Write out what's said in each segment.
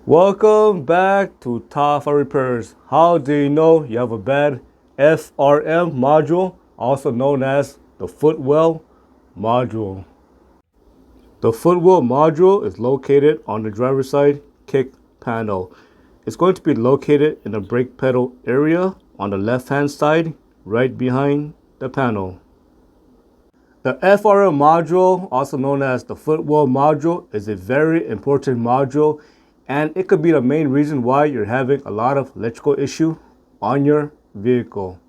Welcome back to Top 5 Repairs. How do you know you have a bad FRM module, also known as the Footwell module? The Footwell module is located on the driver's side kick panel. It's going to be located in the brake pedal area on the left hand side, right behind the panel. The FRM module, also known as the Footwell module, is a very important module, and it could be the main reason why you're having a lot of electrical issue on your vehicle.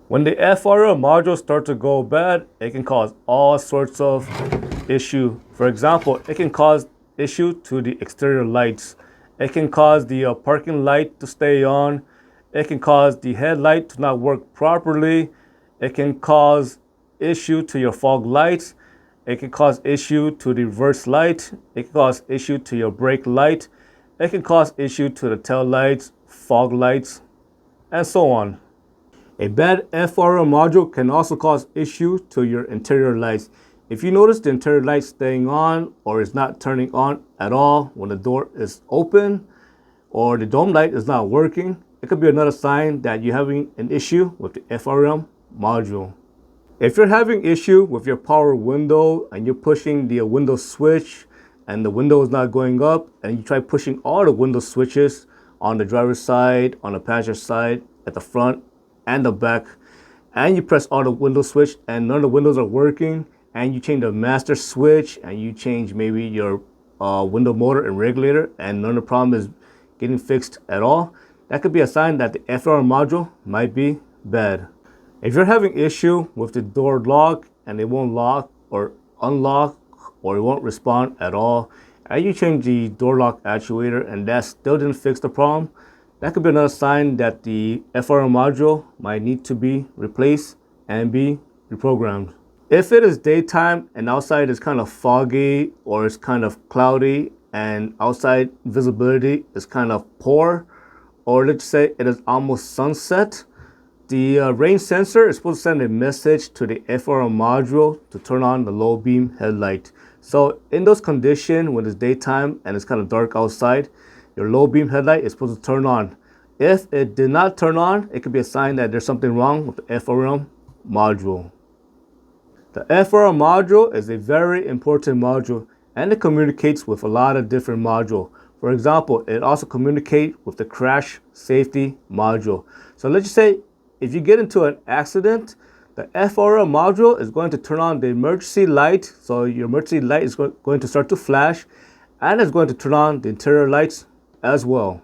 When the FRM module starts to go bad, it can cause all sorts of issue. For example, it can cause issue to the exterior lights. It can cause the parking light to stay on. It can cause the headlight to not work properly. It can cause issue to your fog lights. It can cause issue to the reverse light. It can cause issue to your brake light. It can cause issue to the tail lights, fog lights, and so on. A bad FRM module can also cause issue to your interior lights. If you notice the interior light staying on or is not turning on at all when the door is open, or the dome light is not working, it could be another sign that you're having an issue with the FRM module. If you're having issue with your power window and you're pushing the window switch and the window is not going up, and you try pushing all the window switches on the driver's side, on the passenger side, at the front and the back, and you press all the window switch and none of the windows are working, and you change the master switch and you change maybe your window motor and regulator and none of the problem is getting fixed at all, that could be a sign that the FRM module might be bad. If you're having issue with the door lock and it won't lock or unlock or it won't respond at all, and you change the door lock actuator and that still didn't fix the problem, that could be another sign that the FRM module might need to be replaced and be reprogrammed. If it is daytime and outside is kind of foggy or it's kind of cloudy and outside visibility is kind of poor, or let's say it is almost sunset, the rain sensor is supposed to send a message to the FRM module to turn on the low beam headlight. So in those conditions, when it's daytime and it's kind of dark outside, your low beam headlight is supposed to turn on. If it did not turn on, it could be a sign that there's something wrong with the FRM module. The FRM module is a very important module and it communicates with a lot of different modules. For example, it also communicates with the crash safety module. So let's just say if you get into an accident, the FRM module is going to turn on the emergency light. So your emergency light is going to start to flash, and it's going to turn on the interior lights as well.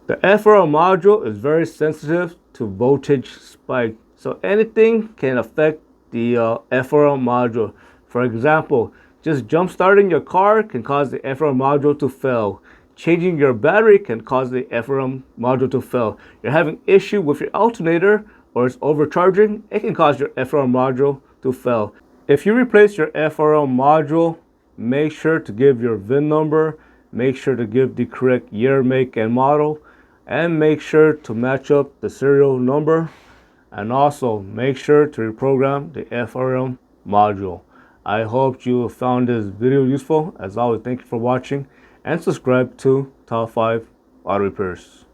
The FRM module is very sensitive to voltage spike. So anything can affect the FRM module. For example, just jump starting your car can cause the FRM module to fail. Changing your battery can cause the FRM module to fail. You're having issue with your alternator or it's overcharging, it can cause your FRM module to fail. If you replace your FRM module, make sure to give your VIN number, make sure to give the correct year, make, and model, and make sure to match up the serial number, and also make sure to reprogram the FRM module. I hope you found this video useful. As always, thank you for watching and subscribe to Top 5 Auto Repairs.